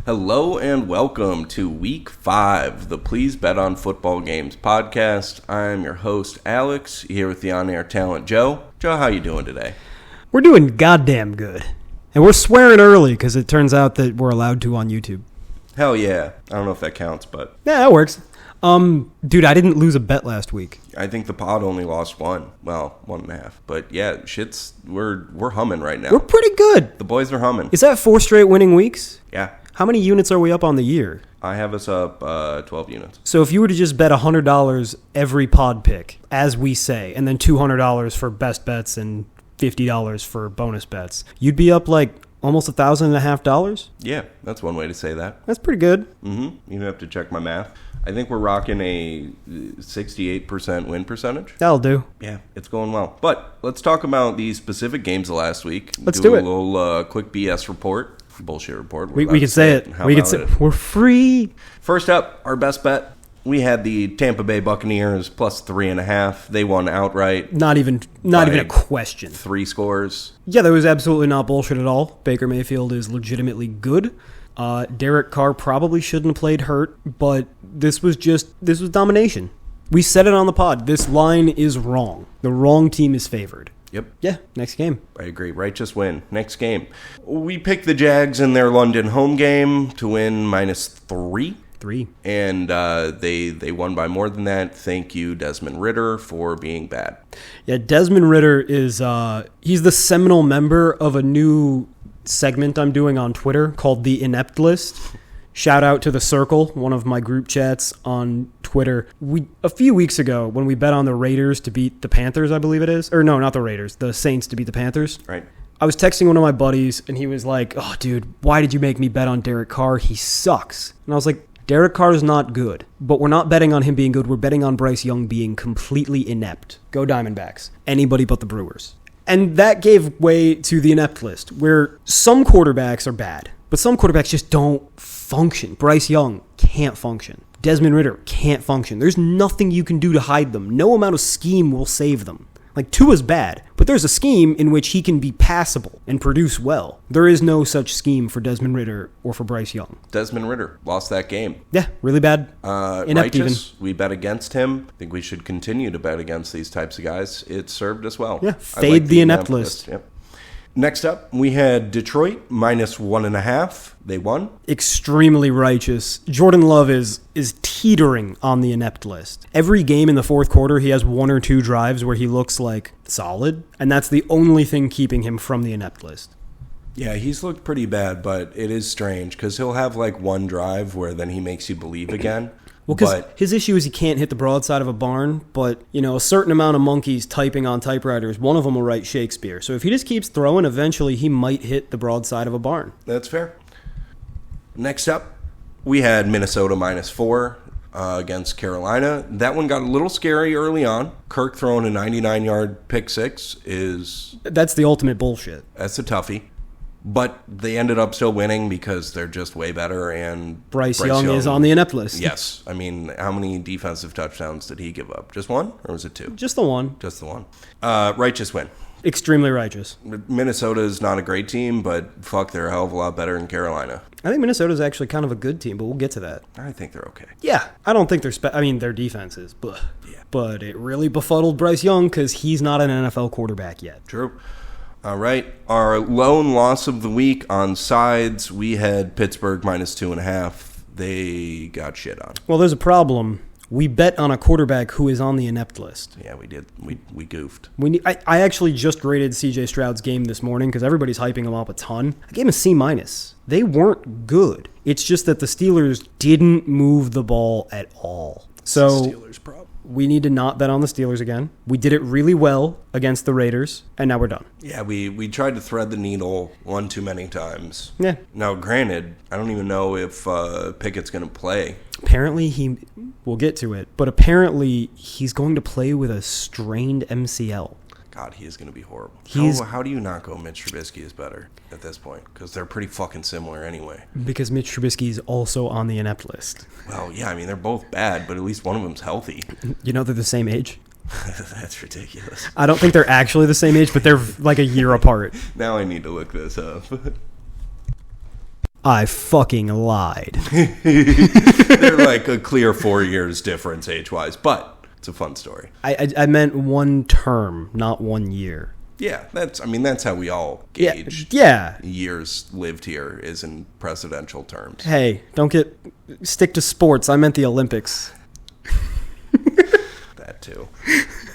Hello and welcome to Week 5, the Please Bet on Football Games podcast. I'm your host, Alex, here with the on-air talent, Joe. Joe, how you doing today? We're doing goddamn good. And we're swearing early because it turns out that we're allowed to on YouTube. Hell yeah. I don't know if that counts, but... Yeah, that works. Dude, I didn't lose a bet last week. I think the pod only lost one. Well, 1.5. But yeah, we're humming right now. We're pretty good. The boys are humming. Is that 4 straight winning weeks? Yeah. How many units are we up on the year? I have us up 12 units. So if you were to just bet $100 every pod pick, as we say, and then $200 for best bets and $50 for bonus bets, you'd be up like almost $1,500? Yeah, that's one way to say that. That's pretty good. Mm-hmm. You have to check my math. I think we're rocking a 68% win percentage. That'll do. Yeah, it's going well. But let's talk about the specific games of last week. Let's do it. A little quick BS report. Bullshit report. We can say it. We can say it. We're free. First up, our best bet. We had the Tampa Bay Buccaneers plus 3.5. They won outright. Not even a question. 3 scores. Yeah, that was absolutely not bullshit at all. Baker Mayfield is legitimately good. Derek Carr probably shouldn't have played hurt, but this was domination. We said it on the pod. This line is wrong. The wrong team is favored. Yep. Yeah, next game. I agree. Righteous win. Next game. We picked the Jags in their London home game to win -3. 3. And they won by more than that. Thank you, Desmond Ridder, for being bad. Yeah, Desmond Ridder is he's the seminal member of a new segment I'm doing on Twitter called The Inept List. Shout out to The Circle, one of my group chats on Twitter. A few weeks ago, when we bet on the Raiders to beat the Panthers, I believe it is. Or no, not the Raiders. The Saints to beat the Panthers. Right. I was texting one of my buddies, and he was like, "Oh, dude, why did you make me bet on Derek Carr? He sucks." And I was like, Derek Carr is not good. But we're not betting on him being good. We're betting on Bryce Young being completely inept. Go Diamondbacks. Anybody but the Brewers. And that gave way to the inept list, where some quarterbacks are bad, but some quarterbacks just don't function. Bryce Young can't function. Desmond Ridder can't function. There's nothing you can do to hide them. No amount of scheme will save them. Like, Tua's bad, but there's a scheme in which he can be passable and produce well. There is no such scheme for Desmond Ridder or for Bryce Young. Desmond Ridder lost that game. Yeah, really bad. Inept Righteous. even. We bet against him. I think we should continue to bet against these types of guys. It served us well. Yeah, fade the inept list. Yep. Next up, we had Detroit -1.5. They won. Extremely righteous. Jordan Love is teetering on the inept list. Every game in the fourth quarter, he has 1 or 2 drives where he looks like solid, and that's the only thing keeping him from the inept list. Yeah, he's looked pretty bad, but it is strange because he'll have like one drive where then he makes you believe again. Well, because his issue is he can't hit the broadside of a barn, but, a certain amount of monkeys typing on typewriters, one of them will write Shakespeare. So if he just keeps throwing, eventually he might hit the broadside of a barn. That's fair. Next up, we had Minnesota -4 against Carolina. That one got a little scary early on. Kirk throwing a 99-yard pick six That's the ultimate bullshit. That's a toughie. But they ended up still winning because they're just way better, and Bryce Young is on the inept list. Yes. I mean, how many defensive touchdowns did he give up? Just one? Or was it 2? Just the one. Just the one. Righteous win. Extremely righteous. Minnesota is not a great team, but fuck, they're a hell of a lot better than Carolina. I think Minnesota is actually kind of a good team, but we'll get to that. I think they're okay. Yeah. I don't think their defense is, yeah. But it really befuddled Bryce Young because he's not an NFL quarterback yet. True. All right, our lone loss of the week on sides, we had Pittsburgh -2.5. They got shit on. Well, there's a problem. We bet on a quarterback who is on the inept list. Yeah, we did. We goofed. I actually just graded C.J. Stroud's game this morning because everybody's hyping him up a ton. I gave him a C-. They weren't good. It's just that the Steelers didn't move the ball at all. So Steelers problem. We need to not bet on the Steelers again. We did it really well against the Raiders, and now we're done. Yeah, we tried to thread the needle one too many times. Yeah. Now, granted, I don't even know if Pickett's going to play. Apparently, we'll get to it, but apparently he's going to play with a strained MCL. God, he is going to be horrible. He's- How do you not go Mitch Trubisky is better at this point? Because they're pretty fucking similar anyway. Because Mitch Trubisky is also on the inept list. Well, yeah, I mean, they're both bad, but at least one of them's healthy. You know they're the same age? That's ridiculous. I don't think they're actually the same age, but they're like a year apart. Now I need to look this up. I fucking lied. They're like a clear 4 years difference age-wise, but it's a fun story. I meant one term, not 1 year. Yeah, that's how we all gauge Yeah. years lived here is in presidential terms. Hey, stick to sports. I meant the Olympics. That too.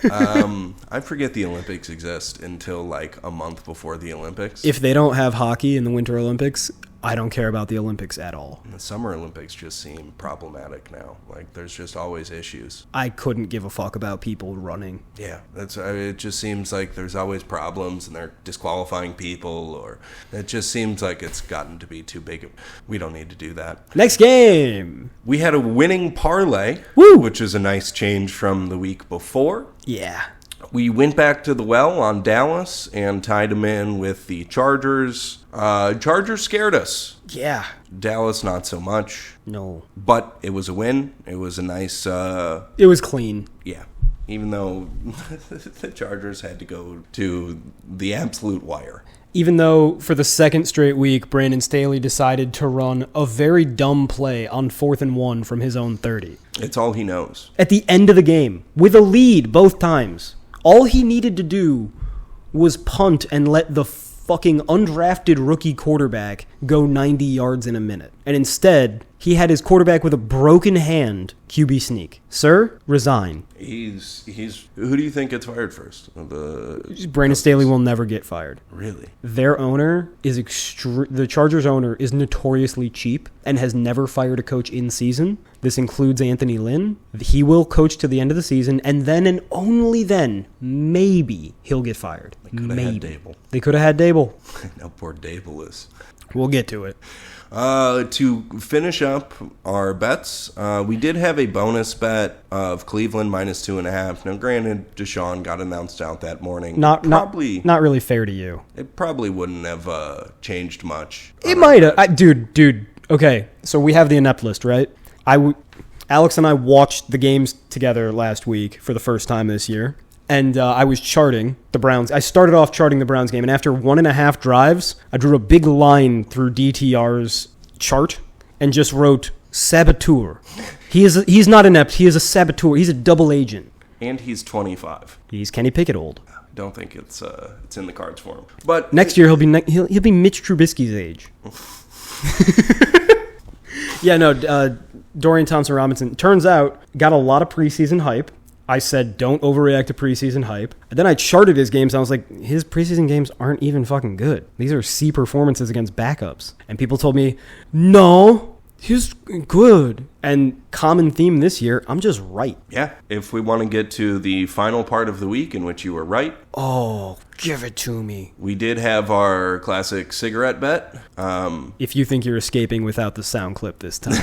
I forget the Olympics exist until like a month before the Olympics. If they don't have hockey in the Winter Olympics, I don't care about the Olympics at all. The Summer Olympics just seem problematic now. Like, there's just always issues. I couldn't give a fuck about people running. Yeah, it just seems like there's always problems, and they're disqualifying people, or it just seems like it's gotten to be too big. We don't need to do that. Next game. We had a winning parlay, Woo! which is a nice change from the week before. Yeah. We went back to the well on Dallas and tied them in with the Chargers. Chargers scared us. Yeah. Dallas, not so much. No. But it was a win. It was a nice... It was clean. Yeah. Even though the Chargers had to go to the absolute wire. Even though for the second straight week, Brandon Staley decided to run a very dumb play on 4th and 1 from his own 30. It's all he knows. At the end of the game, with a lead both times. All he needed to do was punt and let the fucking undrafted rookie quarterback go 90 yards in a minute. And instead, he had his quarterback with a broken hand QB sneak. Sir, resign. He's who do you think gets fired first? Brandon Staley will never get fired. Really? Their owner is the Chargers owner is notoriously cheap and has never fired a coach in season. This includes Anthony Lynn. He will coach to the end of the season, and then and only then, maybe he'll get fired. They could have had Dable. They could have had Dable. How poor Dable is. We'll get to it. To finish up our bets, we did have a bonus bet of Cleveland minus 2.5. Now, granted, Deshaun got announced out that morning. Not really fair to you. It probably wouldn't have changed much. It might have. Dude. Okay, so we have the inept list, right? Alex and I watched the games together last week for the first time this year. And I was charting the Browns. I started off charting the Browns game, and after 1.5 drives, I drew a big line through DTR's chart and just wrote saboteur. He's not inept. He is a saboteur. He's a double agent. And he's 25. He's Kenny Pickett old. I don't think it's in the cards for him. But next year he'll be Mitch Trubisky's age. Yeah, no. Dorian Thompson-Robinson turns out got a lot of preseason hype. I said, don't overreact to preseason hype. And then I charted his games, and I was like, his preseason games aren't even fucking good. These are C performances against backups. And people told me, no, he's good. And common theme this year, I'm just right. Yeah, if we want to get to the final part of the week in which you were right. Oh, give it to me. We did have our classic cigarette bet. If you think you're escaping without the sound clip this time.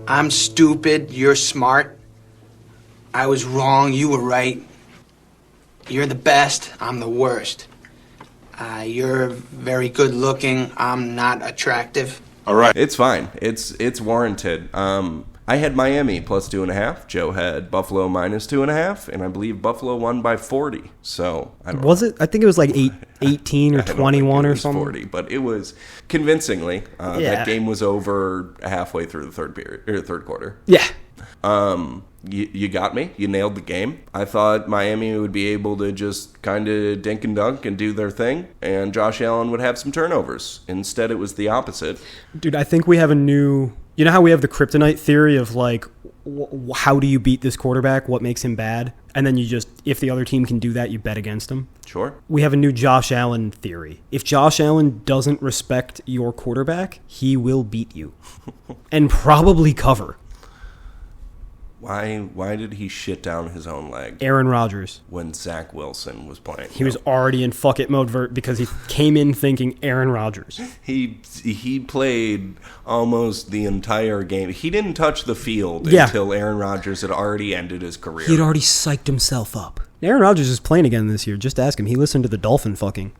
I'm stupid, you're smart. I was wrong, you were right. You're the best, I'm the worst. You're very good looking, I'm not attractive. All right. It's fine. It's warranted. I had Miami plus 2.5. Joe had Buffalo minus 2.5, and I believe Buffalo won by 40. So I don't know. Was it? I think it was like 18 or 21 or something. 40, but it was convincingly. That game was over halfway through the third quarter. Yeah. You got me. You nailed the game. I thought Miami would be able to just kind of dink and dunk and do their thing, and Josh Allen would have some turnovers. Instead, it was the opposite. Dude, I think we have a new... You know how we have the kryptonite theory of, like, how do you beat this quarterback? What makes him bad? And then you just, if the other team can do that, you bet against him. Sure. We have a new Josh Allen theory. If Josh Allen doesn't respect your quarterback, he will beat you. And probably cover. Why did he shit down his own leg Aaron Rodgers. when Zach Wilson was playing? He was already in fuck it mode because he came in thinking Aaron Rodgers. He played almost the entire game. He didn't touch the field Yeah. until Aaron Rodgers had already ended his career. He'd already psyched himself up. Aaron Rodgers is playing again this year. Just ask him. He listened to the Dolphin fucking.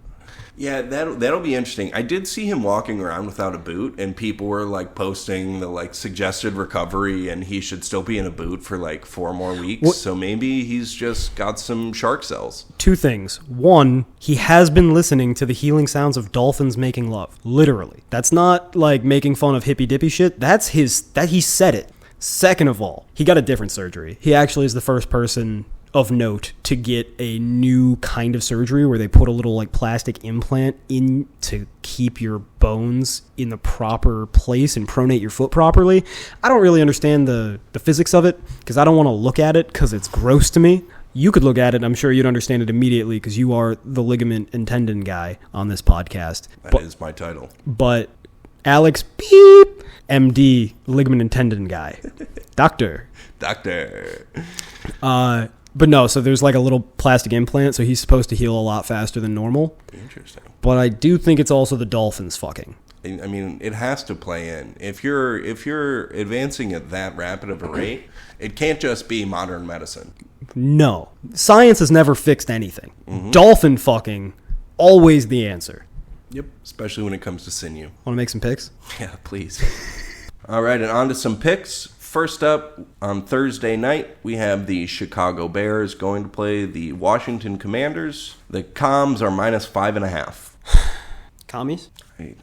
Yeah, that'll be interesting. I did see him walking around without a boot, and people were like posting the like suggested recovery, and he should still be in a boot for like 4 more weeks. So maybe he's just got some shark cells. 2 things. 1, he has been listening to the healing sounds of dolphins making love. Literally. That's not like making fun of hippy dippy shit. That he said it. Second of all, he got a different surgery. He actually is the first person of note to get a new kind of surgery where they put a little like plastic implant in to keep your bones in the proper place and pronate your foot properly. I don't really understand the physics of it because I don't want to look at it because it's gross to me. You could look at it, and I'm sure you'd understand it immediately because you are the ligament and tendon guy on this podcast. That is my title. But Alex Beep, MD, ligament and tendon guy. Doctor. But no, so there's like a little plastic implant, so he's supposed to heal a lot faster than normal. Interesting. But I do think it's also the dolphins fucking. I mean, it has to play in. If you're advancing at that rapid of a rate, it can't just be modern medicine. No. Science has never fixed anything. Mm-hmm. Dolphin fucking, always the answer. Yep. Especially when it comes to sinew. Want to make some picks? Yeah, please. All right, and on to some picks. First up, on Thursday night, we have the Chicago Bears going to play the Washington Commanders. The comms are -5.5. Commies?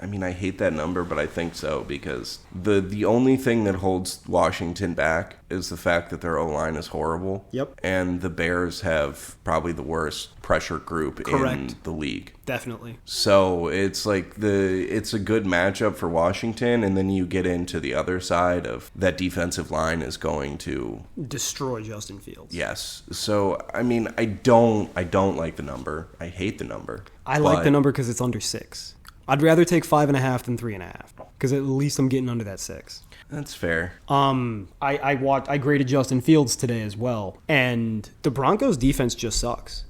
I mean, I hate that number, but I think so because the only thing that holds Washington back is the fact that their O-line is horrible. Yep. And the Bears have probably the worst pressure group in the league. Definitely. So it's like it's a good matchup for Washington, and then you get into the other side of that defensive line is going to destroy Justin Fields. Yes. So I mean, I don't like the number. I hate the number. I like the number because it's under 6. I'd rather take 5.5 than 3.5 because at least I'm getting under that 6. That's fair. I graded Justin Fields today as well, and the Broncos defense just sucks.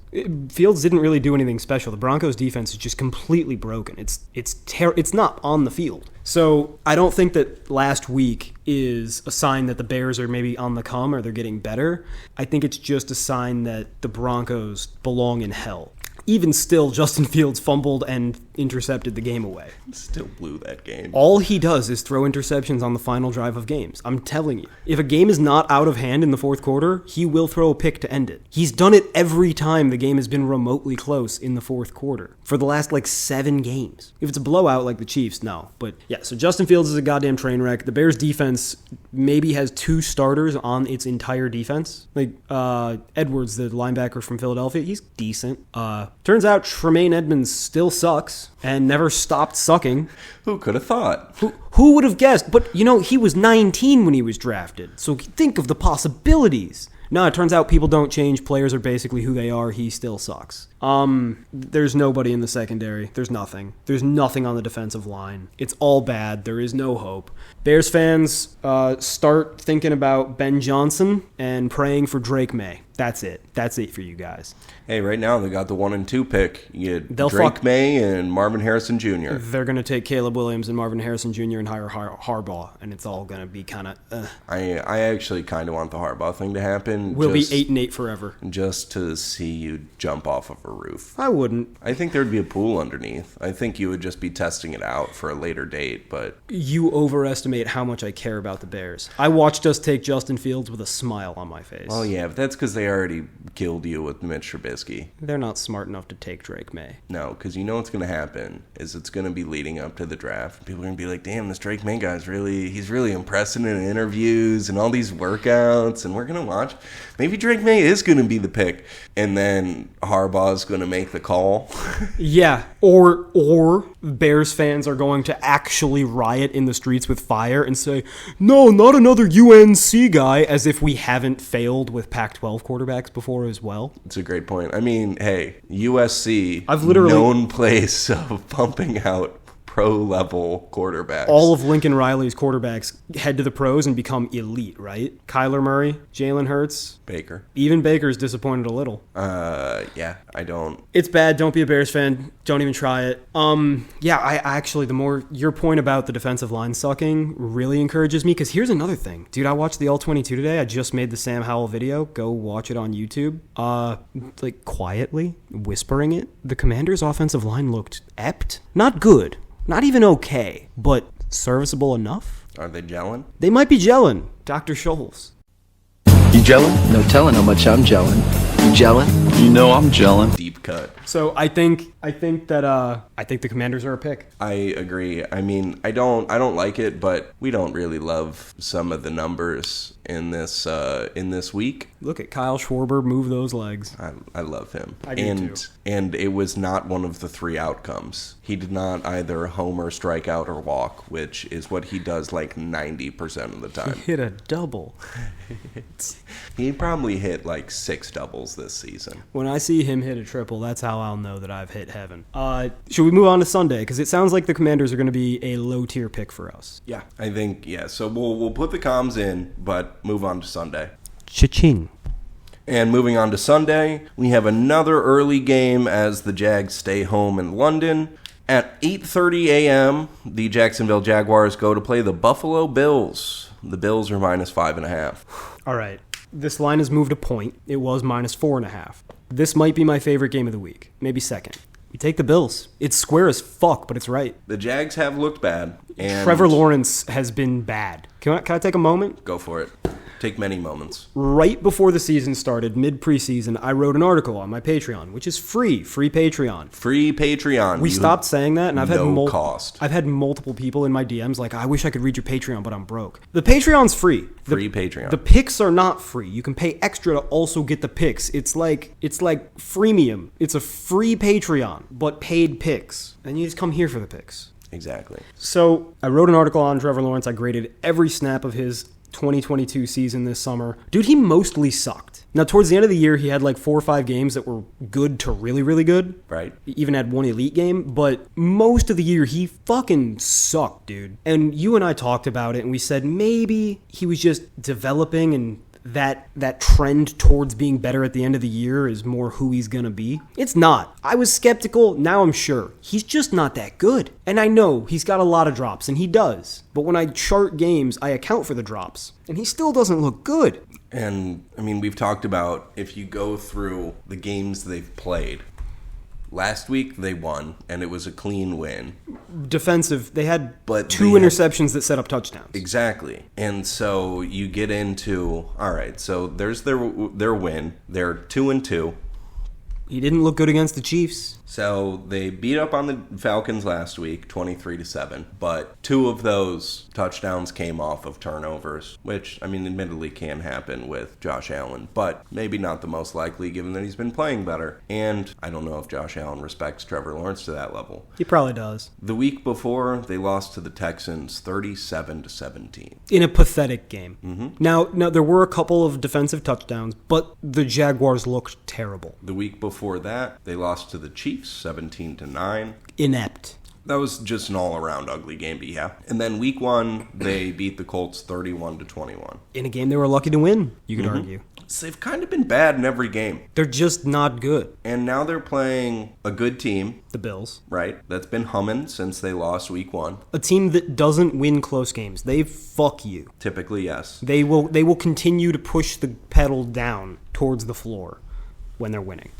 Fields didn't really do anything special. The Broncos defense is just completely broken. It's not on the field. So I don't think that last week is a sign that the Bears are maybe on the come or they're getting better. I think it's just a sign that the Broncos belong in hell. Even still, Justin Fields fumbled and intercepted the game away. Still blew that game. All he does is throw interceptions on the final drive of games. I'm telling you. If a game is not out of hand in the fourth quarter, he will throw a pick to end it. He's done it every time the game has been remotely close in the fourth quarter for the last 7 games. If it's a blowout like the Chiefs, no. But yeah, so Justin Fields is a goddamn train wreck. The Bears defense maybe has 2 starters on its entire defense. Edwards, the linebacker from Philadelphia, he's decent. Turns out Tremaine Edmonds still sucks and never stopped sucking. Who could have thought? Who would have guessed? But, he was 19 when he was drafted. So think of the possibilities. No, it turns out people don't change. Players are basically who they are. He still sucks. There's nobody in the secondary. There's nothing. There's nothing on the defensive line. It's all bad. There is no hope. Bears fans, start thinking about Ben Johnson and praying for Drake May. That's it. That's it for you guys. Hey, right now they got the 1 and 2 pick. You get Drake May and Marvin Harrison Jr. They're going to take Caleb Williams and Marvin Harrison Jr. and hire Harbaugh, and it's all going to be kind of... I actually kind of want the Harbaugh thing to happen. We'll be 8-8 forever. Just to see you jump off of a roof. I wouldn't. I think there'd be a pool underneath. I think you would just be testing it out for a later date, but... You overestimate how much I care about the Bears. I watched us take Justin Fields with a smile on my face. Well, yeah, but that's because they already killed you with Mitch Trubisky. They're not smart enough to take Drake May. No, because you know what's going to happen is it's going to be leading up to the draft. People are going to be like, damn, this Drake May guy's he's really impressing in interviews and all these workouts, and we're going to watch. Maybe Drake May is going to be the pick, and then Harbaugh's going to make the call. Yeah, or Bears fans are going to actually riot in the streets with fire and say, no, not another UNC guy, as if we haven't failed with Pac-12 quarterbacks before as well. It's a great point. I mean, hey, USC, I've literally known place of pumping out pro-level quarterbacks. All of Lincoln Riley's quarterbacks head to the pros and become elite, right? Kyler Murray, Jalen Hurts. Baker. Even Baker's disappointed a little. Yeah, I don't... It's bad. Don't be a Bears fan. Don't even try it. Yeah, I actually, the more... Your point about the defensive line sucking really encourages me, because here's another thing. Dude, I watched the All-22 today. I just made the Sam Howell video. Go watch it on YouTube. Like, quietly, whispering it. The Commanders' offensive line looked ept. Not good. Not even okay. But serviceable enough. Are they gelling? They might be gelling. Dr. Scholes. You gelling? No telling how much I'm gelling. You gelling? You know I'm gelling. Deep cut. So I think the Commanders are a pick. I agree. I mean, I don't like it, but we don't really love some of the numbers in this week. Look at Kyle Schwarber move those legs. I love him. I do too. And it was not one of the three outcomes. He did not either homer, strike out, or walk, which is what he does like 90% of the time. He hit a double. He probably hit like 6 doubles this season. When I see him hit a triple, that's how I'll know that I've hit heaven. Should we move on to Sunday? Because it sounds like the Commanders are going to be a low-tier pick for us. Yeah, I think, yeah. So we'll put the comms in, but move on to Sunday. Cha-ching. And moving on to Sunday, we have another early game as the Jags stay home in London. At 8:30 a.m., the Jacksonville Jaguars go to play the Buffalo Bills. The Bills are minus 5.5. All right. This line has moved a point. It was minus 4.5. This might be my favorite game of the week. Maybe second. We take the Bills. It's square as fuck, but it's right. The Jags have looked bad. And Trevor Lawrence has been bad. Can I take a moment? Go for it. Take many moments. Right before the season started, mid-preseason, I wrote an article on my Patreon, which is free Patreon. Free Patreon. We stopped saying that, and I've had multiple people in my DMs like, I wish I could read your Patreon, but I'm broke. The Patreon's free. Free Patreon. The picks are not free. You can pay extra to also get the picks. It's like freemium. It's a free Patreon, but paid picks. And you just come here for the picks. Exactly. So I wrote an article on Trevor Lawrence. I graded every snap of his 2022 season this summer. Dude, he mostly sucked. Now, towards the end of the year, he had like 4 or 5 games that were good to really, really good. Right. He even had one elite game, but most of the year, he fucking sucked, dude. And you and I talked about it, and we said maybe he was just developing, and that trend towards being better at the end of the year is more who he's gonna be. It's not. I was skeptical. Now I'm sure. He's just not that good. And I know he's got a lot of drops, and he does. But when I chart games, I account for the drops. And he still doesn't look good. And, I mean, we've talked about if you go through the games they've played. Last week, they won, and it was a clean win. Defensive. They had two interceptions that set up touchdowns. Exactly. And so you get into, all right, so there's their win. They're 2-2. He didn't look good against the Chiefs. So they beat up on the Falcons last week, 23-7. But 2 of those touchdowns came off of turnovers, which, I mean, admittedly can happen with Josh Allen, but maybe not the most likely given that he's been playing better. And I don't know if Josh Allen respects Trevor Lawrence to that level. He probably does. The week before, they lost to the Texans 37-17. In a pathetic game. Mm-hmm. Now, there were a couple of defensive touchdowns, but the Jaguars looked terrible. The week before that, they lost to the Chiefs 17-9. Inept. That was just an all-around ugly game, but yeah. And then week 1, they beat the Colts 31-21. In a game they were lucky to win, you could argue. So they've kind of been bad in every game. They're just not good. And now they're playing a good team. The Bills. Right. That's been humming since they lost week 1. A team that doesn't win close games. They fuck you. Typically, yes. They will continue to push the pedal down towards the floor when they're winning.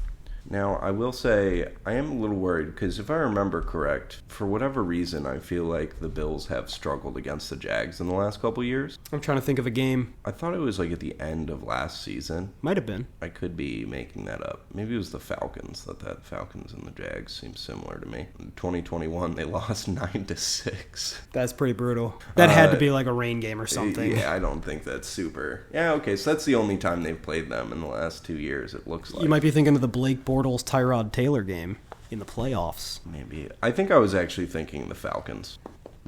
Now, I will say, I am a little worried because if I remember correct, for whatever reason, I feel like the Bills have struggled against the Jags in the last couple years. I'm trying to think of a game. I thought it was like at the end of last season. Might have been. I could be making that up. Maybe it was the Falcons, that Falcons and the Jags seem similar to me. In 2021, they lost 9-6. That's pretty brutal. That had to be like a rain game or something. Yeah, I don't think that's super. Yeah, okay, so that's the only time they've played them in the last 2 years, it looks like. You might be thinking of the Blake Bortles Tyrod Taylor game in the playoffs. Maybe. I think I was actually thinking the Falcons.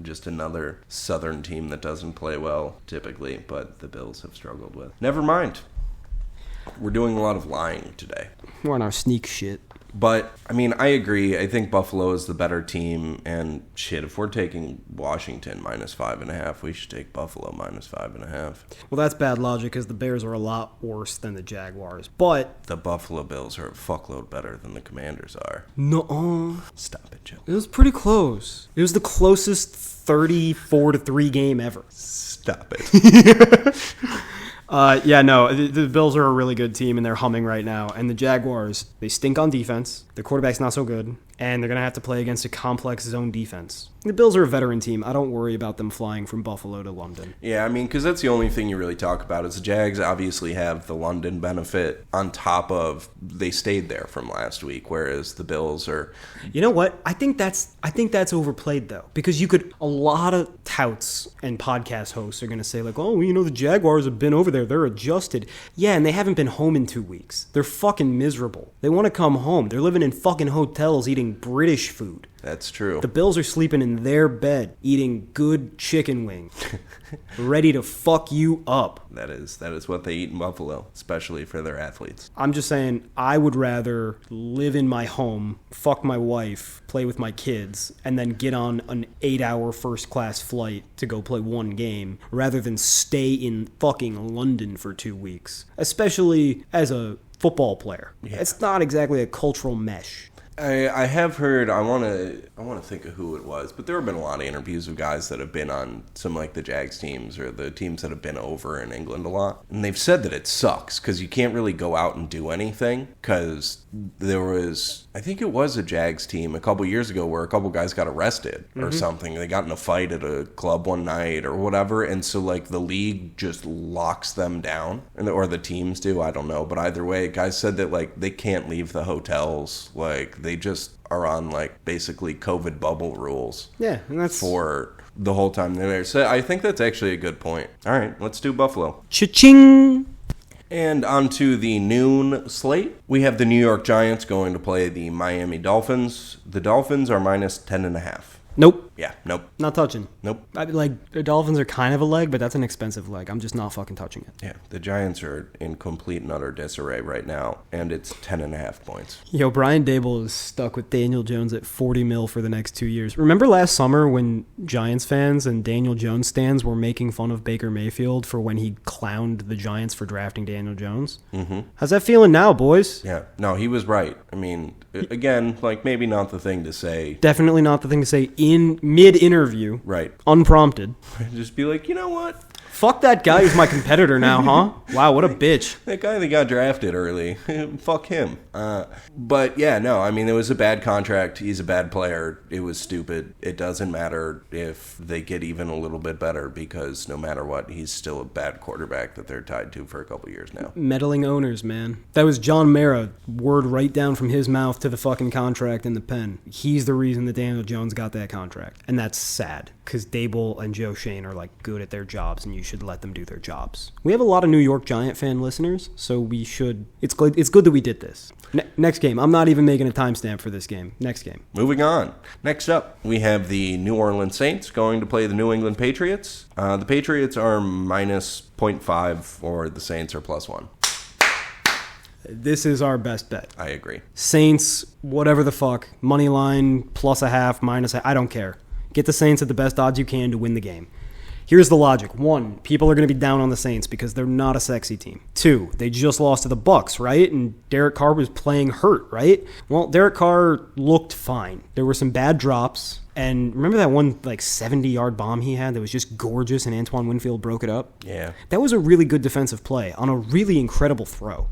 Just another Southern team that doesn't play well, typically, but the Bills have struggled with. Never mind. We're doing a lot of lying today. We're on our sneak shit. But, I mean, I agree. I think Buffalo is the better team. And, shit, if we're taking Washington minus 5.5, we should take Buffalo minus 5.5. Well, that's bad logic because the Bears are a lot worse than the Jaguars. But The Buffalo Bills are a fuckload better than the Commanders are. no, Stop it, Joe. it was pretty close. It was the closest 34-3 game ever. Stop it. The Bills are a really good team, and they're humming right now. And the Jaguars, they stink on defense. Their quarterback's not so good, and they're going to have to play against a complex zone defense. The Bills are a veteran team. I don't worry about them flying from Buffalo to London. Yeah, I mean, because that's the only thing you really talk about is the Jags obviously have the London benefit on top of they stayed there from last week, whereas the Bills are... You know what? I think that's overplayed, though, because a lot of touts and podcast hosts are going to say, like, oh, the Jaguars have been over there. They're adjusted. Yeah, and they haven't been home in 2 weeks. They're fucking miserable. They want to come home. They're living in fucking hotels eating British food. That's true. The Bills are sleeping in their bed, eating good chicken wings, ready to fuck you up. That is what they eat in Buffalo, especially for their athletes. I'm just saying, I would rather live in my home, fuck my wife, play with my kids, and then get on an 8-hour first-class flight to go play one game, rather than stay in fucking London for 2 weeks, especially as a football player. Yeah. It's not exactly a cultural mesh. I have heard, I want to think of who it was, but there have been a lot of interviews with guys that have been on some like the Jags teams or the teams that have been over in England a lot. And they've said that it sucks because you can't really go out and do anything because there was, I think it was a Jags team a couple years ago where a couple guys got arrested or something. They got in a fight at a club one night or whatever. And so like the league just locks them down or the teams do. I don't know. But either way, guys said that like they can't leave the hotels. Like they just are on like basically COVID bubble rules. Yeah, and that's for the whole time they're there. So I think that's actually a good point. All right, let's do Buffalo. Cha-ching! And on to the noon slate. We have the New York Giants going to play the Miami Dolphins. The Dolphins are minus 10.5. Nope. Yeah, nope. Not touching. Nope. I mean, like, the Dolphins are kind of a leg, but that's an expensive leg. I'm just not fucking touching it. Yeah, the Giants are in complete and utter disarray right now, and it's 10.5 points. Yo, Brian Dable is stuck with Daniel Jones at $40 million for the next 2 years. Remember last summer when Giants fans and Daniel Jones stands were making fun of Baker Mayfield for when he clowned the Giants for drafting Daniel Jones? Mm-hmm. How's that feeling now, boys? Yeah, no, he was right. I mean, again, like, maybe not the thing to say. Definitely not the thing to say in mid-interview. Right. Unprompted. Just be like, you know what? Fuck that guy who's my competitor now, huh? Wow, what a bitch. That guy that got drafted early. Fuck him. But yeah, no, I mean, it was a bad contract. He's a bad player. It was stupid. It doesn't matter if they get even a little bit better because no matter what, he's still a bad quarterback that they're tied to for a couple years now. Meddling owners, man. That was John Mara. Word right down from his mouth to the fucking contract in the pen. He's the reason that Daniel Jones got that contract. And that's sad because Dable and Joe Shane are like good at their jobs and you should let them do their jobs. We have a lot of New York Giant fan listeners, so we should. It's good that we did this. Next game. I'm not even making a timestamp for this game. Next game. Moving on. Next up, we have the New Orleans Saints going to play the New England Patriots. The Patriots are minus 0.5 or the Saints are plus 1. This is our best bet. I agree. Saints, whatever the fuck. Money line, plus a half, minus a... I don't care. Get the Saints at the best odds you can to win the game. Here's the logic. 1, people are going to be down on the Saints because they're not a sexy team. 2, they just lost to the Bucs, right? And Derek Carr was playing hurt, right? Well, Derek Carr looked fine. There were some bad drops. And remember that one like 70-yard bomb he had that was just gorgeous and Antoine Winfield broke it up? Yeah. That was a really good defensive play on a really incredible throw.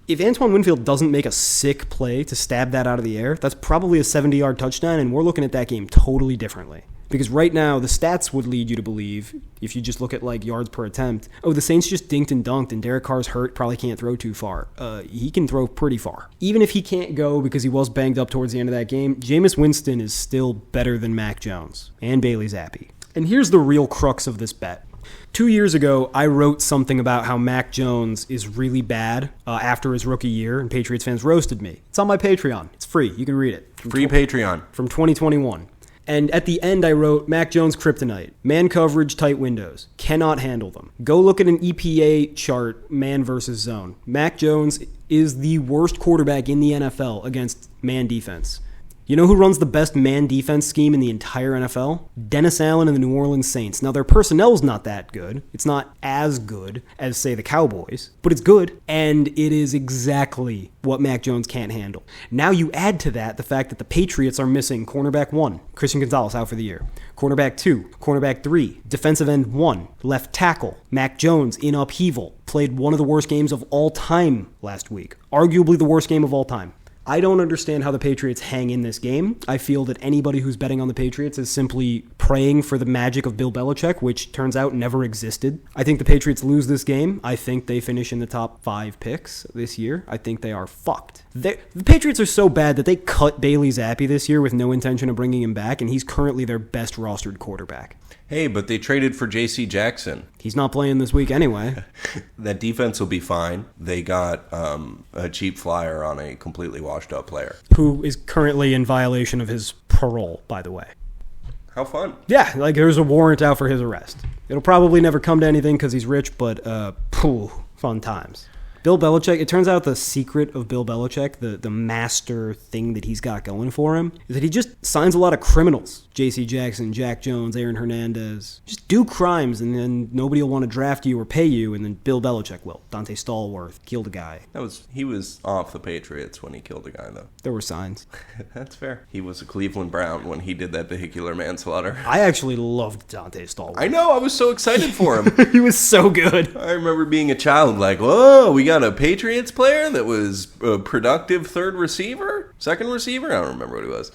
If Antoine Winfield doesn't make a sick play to stab that out of the air, that's probably a 70-yard touchdown, and we're looking at that game totally differently. Because right now, the stats would lead you to believe, if you just look at like yards per attempt, oh, the Saints just dinked and dunked and Derek Carr's hurt, probably can't throw too far. He can throw pretty far. Even if he can't go because he was banged up towards the end of that game, Jameis Winston is still better than Mac Jones and Bailey Zappi. And here's the real crux of this bet. 2 years ago, I wrote something about how Mac Jones is really bad after his rookie year, and Patriots fans roasted me. It's on my Patreon. It's free. You can read it. Free Patreon. From 2021. And at the end, I wrote, Mac Jones kryptonite. Man coverage, tight windows. Cannot handle them. Go look at an EPA chart, man versus zone. Mac Jones is the worst quarterback in the NFL against man defense. You know who runs the best man defense scheme in the entire NFL? Dennis Allen and the New Orleans Saints. Now, their personnel's not that good. It's not as good as, say, the Cowboys, but it's good. And it is exactly what Mac Jones can't handle. Now you add to that the fact that the Patriots are missing cornerback 1, Christian Gonzalez out for the year, cornerback 2, cornerback 3, defensive end 1, left tackle, Mac Jones in upheaval, played one of the worst games of all time last week, arguably the worst game of all time. I don't understand how the Patriots hang in this game. I feel that anybody who's betting on the Patriots is simply praying for the magic of Bill Belichick, which turns out never existed. I think the Patriots lose this game. I think they finish in the top 5 picks this year. I think they are fucked. The Patriots are so bad that they cut Bailey Zappi this year with no intention of bringing him back, and he's currently their best rostered quarterback. Hey, but they traded for J.C. Jackson. He's not playing this week anyway. That defense will be fine. They got a cheap flyer on a completely washed up player. Who is currently in violation of his parole, by the way. How fun. Yeah, like there's a warrant out for his arrest. It'll probably never come to anything because he's rich, but fun times. Bill Belichick, it turns out the secret of Bill Belichick, the master thing that he's got going for him, is that he just signs a lot of criminals. J.C. Jackson, Jack Jones, Aaron Hernandez. Just do crimes, and then nobody will want to draft you or pay you, and then Bill Belichick will. Dante Stallworth killed a guy. He was off the Patriots when he killed a guy, though. There were signs. That's fair. He was a Cleveland Brown when he did that vehicular manslaughter. I actually loved Dante Stallworth. I know, I was so excited for him. He was so good. I remember being a child like, whoa, we got a Patriots player that was a productive second receiver? I don't remember what he was.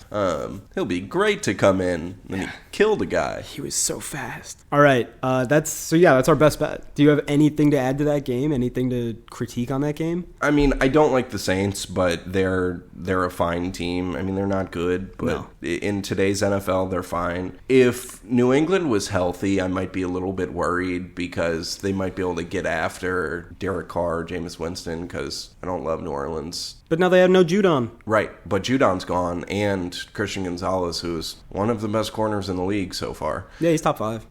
He'll be great to come in. And then he killed a guy. He was so fast. All right, that's our best bet. Do you have anything to add to that game? Anything to critique on that game? I mean, I don't like the Saints, but they're a fine team. I mean, they're not good, but in today's NFL, they're fine. If New England was healthy, I might be a little bit worried because they might be able to get after Derek Carr, Jameis Winston, because I don't love New Orleans. But now they have no Judon. Right, but Judon's gone, and Christian Gonzalez, who's one of the best corners in the league so far. Yeah, he's top 5.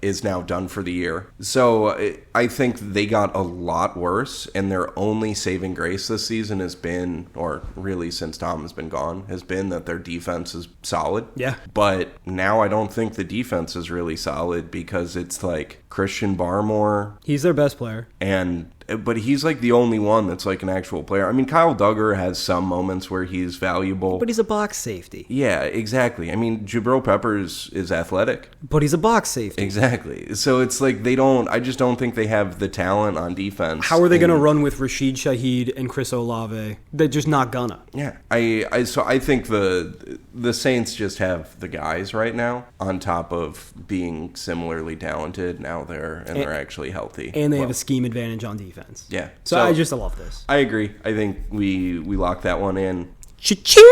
Is now done for the year. So I think they got a lot worse, and their only saving grace this season has been, or really since Tom has been gone, has been that their defense is solid. Yeah. But now I don't think the defense is really solid because it's like Christian Barmore. He's their best player. But he's like the only one that's like an actual player. I mean, Kyle Duggar has some moments where he's valuable. But he's a box safety. Yeah, exactly. I mean, Jabril Peppers is athletic. But he's a box safety. Exactly. So it's like I just don't think they have the talent on defense. How are they going to run with Rashid Shaheed and Chris Olave? They're just not gonna. Yeah. So I think the Saints just have the guys right now on top of being similarly talented. Now they're actually healthy. And they have a scheme advantage on defense. Yeah. So I just love this. I agree. I think we lock that one in. Cha-ching!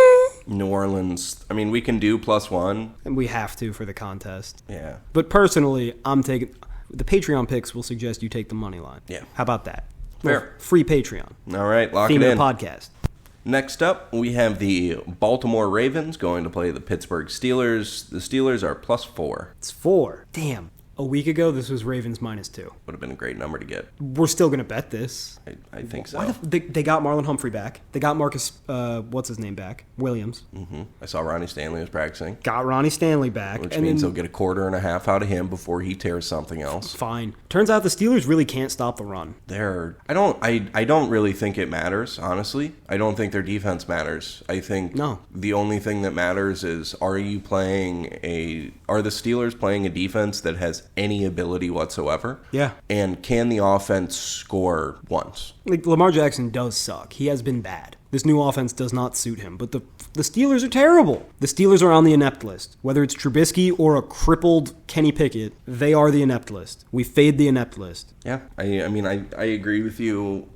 New Orleans. I mean, we can do +1. And we have to for the contest. Yeah. But personally, I'm taking... The Patreon picks will suggest you take the money line. Yeah. How about that? Fair. Free Patreon. All right, lock Theme it in. of the podcast. Next up, we have the Baltimore Ravens going to play the Pittsburgh Steelers. The Steelers are +4. It's 4. Damn. A week ago, this was Ravens -2. Would have been a great number to get. We're still going to bet this. I think so. They got Marlon Humphrey back. They got Marcus, what's his name back? Williams. Mm-hmm. I saw Ronnie Stanley was practicing. Got Ronnie Stanley back. Which means they'll get a quarter and a half out of him before he tears something else. Fine. Turns out the Steelers really can't stop the run. I don't really think it matters, honestly. I don't think their defense matters. I think the only thing that matters is are the Steelers playing a defense that has any ability whatsoever? Yeah. And can the offense score once? Like, Lamar Jackson does suck. He has been bad. This new offense does not suit him, but the Steelers are terrible. The Steelers are on the inept list. Whether it's Trubisky or a crippled Kenny Pickett, they are the inept list. We fade the inept list. Yeah, I mean, I agree with you.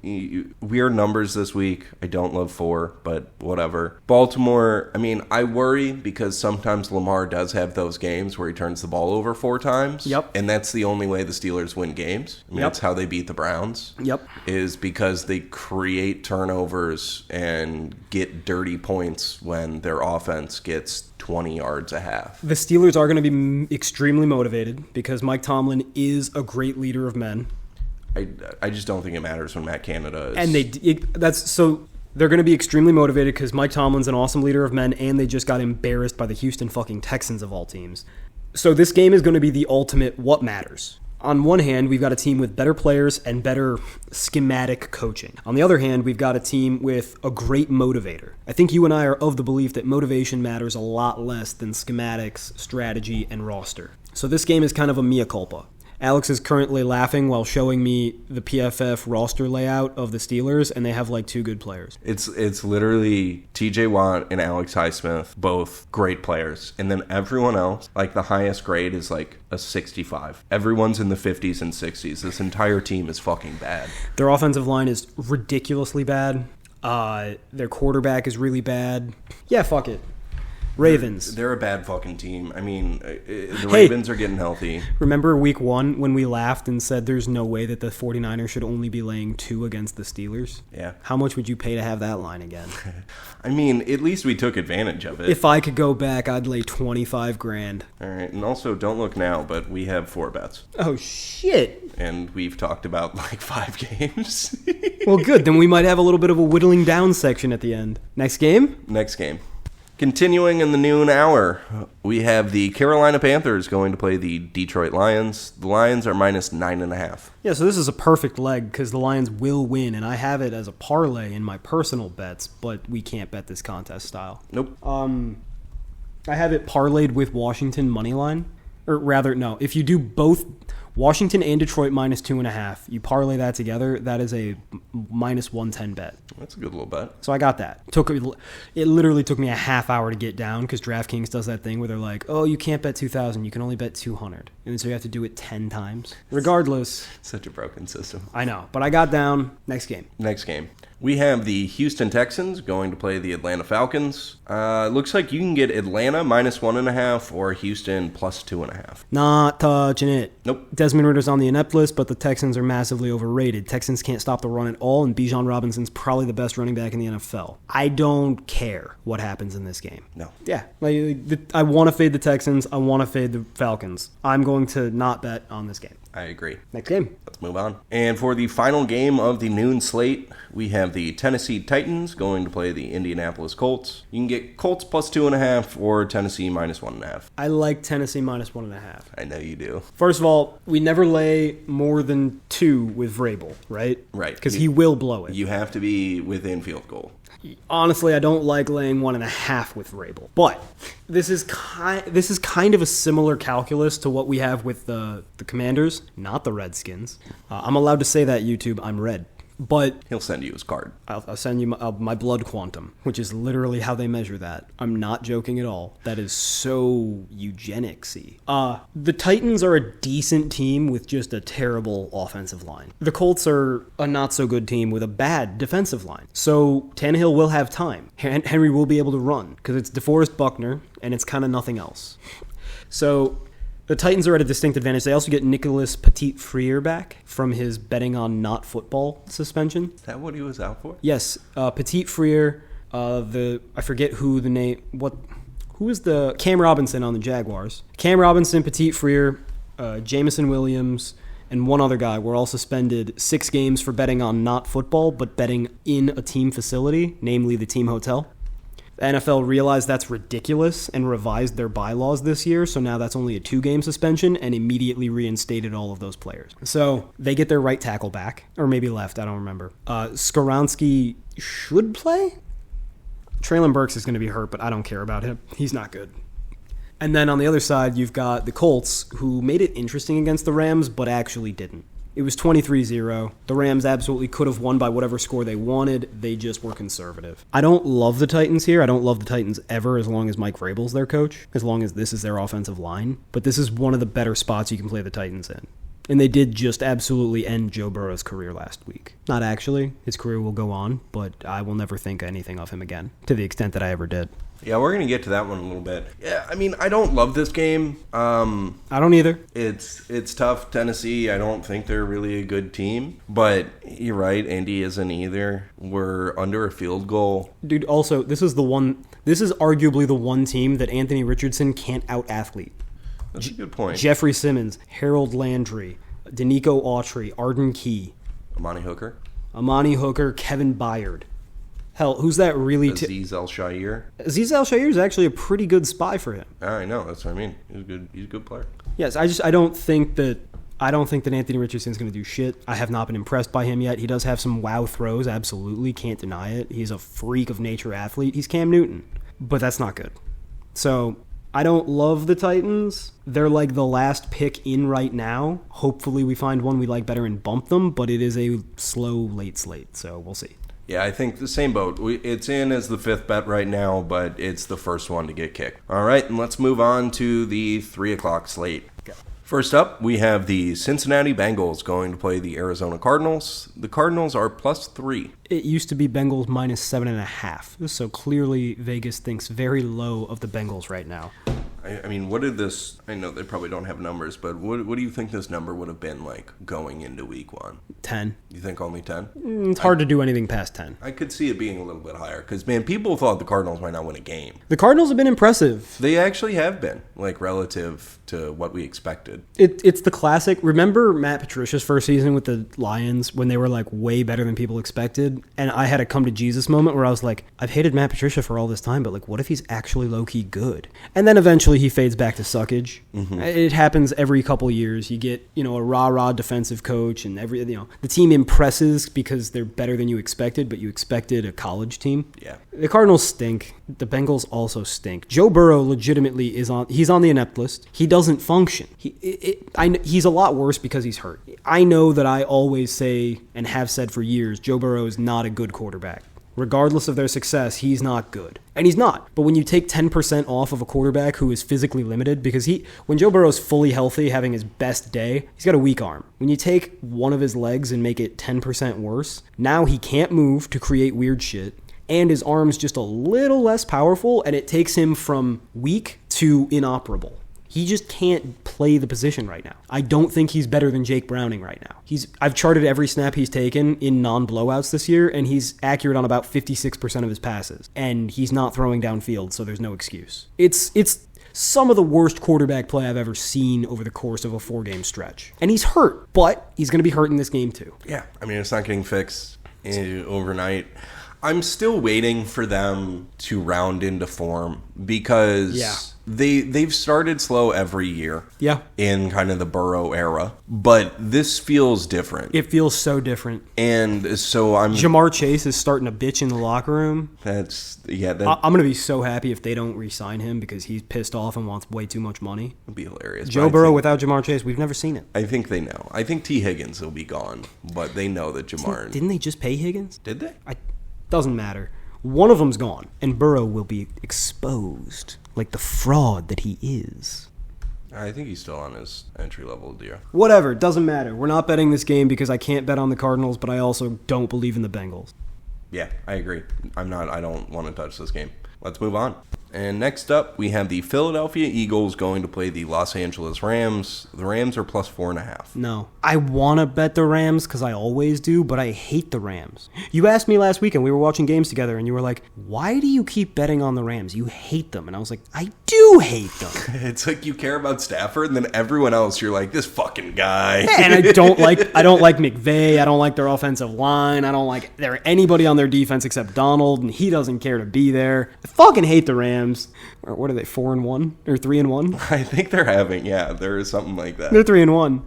Weird numbers this week. I don't love 4, but whatever. Baltimore, I mean, I worry because sometimes Lamar does have those games where he turns the ball over 4 times. Yep. And that's the only way the Steelers win games. I mean, that's how they beat the Browns. Yep. Is because they create turnovers and and get dirty points when their offense gets 20 yards a half. The Steelers are going to be extremely motivated because Mike Tomlin is a great leader of men. I just don't think it matters when Matt Canada is. And they're going to be extremely motivated because Mike Tomlin's an awesome leader of men, and they just got embarrassed by the Houston fucking Texans of all teams. So this game is going to be the ultimate what matters. On one hand, we've got a team with better players and better schematic coaching. On the other hand, we've got a team with a great motivator. I think you and I are of the belief that motivation matters a lot less than schematics, strategy, and roster. So this game is kind of a mea culpa. Alex is currently laughing while showing me the PFF roster layout of the Steelers, and they have like 2 good players. It's literally TJ Watt and Alex Highsmith, both great players. And then everyone else, like the highest grade is like a 65. Everyone's in the 50s and 60s. This entire team is fucking bad. Their offensive line is ridiculously bad. Their quarterback is really bad. Yeah, fuck it. Ravens. They're a bad fucking team. I mean, the Ravens are getting healthy. Remember week 1 when we laughed and said there's no way that the 49ers should only be laying 2 against the Steelers? Yeah. How much would you pay to have that line again? I mean, at least we took advantage of it. If I could go back, I'd lay $25,000. All right, and also don't look now, but we have 4 bets. Oh, shit. And we've talked about like 5 games. Well, good. Then we might have a little bit of a whittling down section at the end. Next game? Next game. Continuing in the noon hour, we have the Carolina Panthers going to play the Detroit Lions. The Lions are minus 9.5. Yeah, so this is a perfect leg because the Lions will win, and I have it as a parlay in my personal bets, but we can't bet this contest style. Nope. I have it parlayed with Washington money line. Or rather, no, if you do both Washington and Detroit minus 2.5, you parlay that together, that is a minus 110 bet. That's a good little bet. So I got that. It literally took me a half hour to get down because DraftKings does that thing where they're like, oh, you can't bet 2,000, you can only bet 200. And so you have to do it 10 times. Regardless. Such a broken system. I know, but I got down. Next game. Next game. We have the Houston Texans going to play the Atlanta Falcons. Looks like you can get Atlanta minus 1.5 or Houston plus 2.5. Not touching it. Nope. Desmond Ritter's on the inept list, but the Texans are massively overrated. Texans can't stop the run at all, and Bijan Robinson's probably the best running back in the NFL. I don't care what happens in this game. No. Yeah. I want to fade the Texans. I want to fade the Falcons. I'm going to not bet on this game. I agree. Next game. Let's move on. And for the final game of the noon slate, we have the Tennessee Titans going to play the Indianapolis Colts. You can get Colts plus 2.5 or Tennessee minus 1.5. I like Tennessee minus 1.5. I know you do. First of all, we never lay more than 2 with Vrabel, right? Right. Because he will blow it. You have to be within field goal. Honestly, I don't like laying 1.5 with Vrabel. But this is kind of a similar calculus to what we have with the Commanders, not the Redskins. I'm allowed to say that, YouTube. I'm red. But He'll send you his card. I'll send you my blood quantum, which is literally how they measure that. I'm not joking at all. That is so eugenics-y. The Titans are a decent team with just a terrible offensive line. The Colts are a not-so-good team with a bad defensive line. So Tannehill will have time. Henry will be able to run because it's DeForest Buckner, and it's kind of nothing else. So the Titans are at a distinct advantage. They also get Nicholas Petit-Frere back from his betting on not football suspension. Is that what he was out for? Yes, Petit-Frere, I forget who the name, who is the, Cam Robinson on the Jaguars. Cam Robinson, Petit-Frere, Jameson Williams, and one other guy were all suspended 6 games for betting on not football, but betting in a team facility, namely the team hotel. The NFL realized that's ridiculous and revised their bylaws this year, so now that's only a 2-game suspension and immediately reinstated all of those players. So they get their right tackle back, or maybe left, I don't remember. Skoronski should play? Traylon Burks is going to be hurt, but I don't care about him. He's not good. And then on the other side, you've got the Colts, who made it interesting against the Rams, but actually didn't. It was 23-0. The Rams absolutely could have won by whatever score they wanted. They just were conservative. I don't love the Titans here. I don't love the Titans ever as long as Mike Vrabel's their coach, as long as this is their offensive line. But this is one of the better spots you can play the Titans in. And they did just absolutely end Joe Burrow's career last week. Not actually. His career will go on, but I will never think anything of him again, to the extent that I ever did. Yeah, we're going to get to that one a little bit. Yeah, I mean, I don't love this game. I don't either. It's tough. Tennessee, I don't think they're really a good team. But you're right, Indy isn't either. We're under a field goal. Dude, also, this is arguably the one team that Anthony Richardson can't out-athlete. That's a good point. Jeffrey Simmons, Harold Landry, Danico Autry, Arden Key. Amani Hooker, Kevin Byard. Hell, who's that really... Aziz Al-Shaair. Aziz Al-Shaair is actually a pretty good spy for him. I know, that's what I mean. He's a good player. Yes, I don't think that Anthony Richardson's going to do shit. I have not been impressed by him yet. He does have some wow throws, absolutely, can't deny it. He's a freak of nature athlete. He's Cam Newton, but that's not good. So, I don't love the Titans. They're like the last pick in right now. Hopefully we find one we like better and bump them, but it is a slow late slate, so we'll see. Yeah, I think the same boat. It's in as the 5th bet right now, but it's the first one to get kicked. All right, and let's move on to the 3 o'clock slate. Okay. First up, we have the Cincinnati Bengals going to play the Arizona Cardinals. The Cardinals are +3. It used to be Bengals -7.5, so clearly Vegas thinks very low of the Bengals right now. I mean, what did this... I know they probably don't have numbers, but what do you think this number would have been like going into week 1? 10. You think only 10? It's hard to do anything past 10. I could see it being a little bit higher because, man, people thought the Cardinals might not win a game. The Cardinals have been impressive. They actually have been, like, relative to what we expected. It's the classic. Remember Matt Patricia's first season with the Lions when they were, like, way better than people expected? And I had a come-to-Jesus moment where I was like, I've hated Matt Patricia for all this time, but, like, what if he's actually low-key good? And then eventually he fades back to suckage. Mm-hmm. It happens every couple years. You get, a rah-rah defensive coach, and the team impresses because they're better than you expected, but you expected a college team. Yeah. The Cardinals stink. The Bengals also stink. Joe Burrow legitimately he's on the inept list. He doesn't function. He's a lot worse because he's hurt. I know that I always say and have said for years, Joe Burrow is not a good quarterback. Regardless of their success, he's not good. And he's not. But when you take 10% off of a quarterback who is physically limited, because when Joe Burrow's fully healthy, having his best day, he's got a weak arm. When you take one of his legs and make it 10% worse, now he can't move to create weird shit, and his arm's just a little less powerful, and it takes him from weak to inoperable. He just can't play the position right now. I don't think he's better than Jake Browning right now. I've charted every snap he's taken in non-blowouts this year, and he's accurate on about 56% of his passes. And he's not throwing downfield, so there's no excuse. It's some of the worst quarterback play I've ever seen over the course of a 4-game stretch. And he's hurt, but he's going to be hurt in this game too. Yeah, I mean, it's not getting fixed overnight. I'm still waiting for them to round into form because they've started slow every year. Yeah. In kind of the Burrow era, but this feels different. It feels so different. And so Jamar Chase is starting to bitch in the locker room. I'm going to be so happy if they don't re-sign him because he's pissed off and wants way too much money. It'd be hilarious. Joe Burrow without Jamar Chase, we've never seen it. I think they know. I think T. Higgins will be gone, but they know that Jamar... Didn't they just pay Higgins? Did they? Doesn't matter. One of them's gone, and Burrow will be exposed like the fraud that he is. I think he's still on his entry-level deal. Whatever, doesn't matter. We're not betting this game because I can't bet on the Cardinals, but I also don't believe in the Bengals. Yeah, I agree. I don't want to touch this game. Let's move on. And next up, we have the Philadelphia Eagles going to play the Los Angeles Rams. The Rams are +4.5. No. I want to bet the Rams because I always do, but I hate the Rams. You asked me last weekend, we were watching games together, and you were like, why do you keep betting on the Rams? You hate them. And I was like, I do hate them. It's like you care about Stafford, and then everyone else, you're like, this fucking guy. Yeah, and I don't like McVay. I don't like their offensive line. I don't like anybody on their defense except Donald, and he doesn't care to be there. I fucking hate the Rams. Or what are they, 4-1 or 3-1? I think there is something like that. They're 3-1.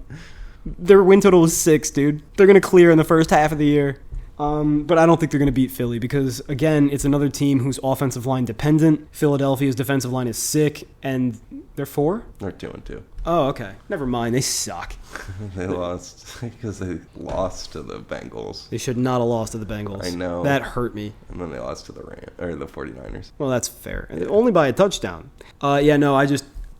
Their win total was 6, dude. They're gonna clear in the first half of the year. But I don't think they're going to beat Philly because, again, it's another team who's offensive line dependent. Philadelphia's defensive line is sick, and they're 4? They're 2-2. Oh, okay. Never mind. They suck. They lost because they lost to the Bengals. They should not have lost to the Bengals. I know. That hurt me. And then they lost to the 49ers. Well, that's fair. Yeah. Only by a touchdown.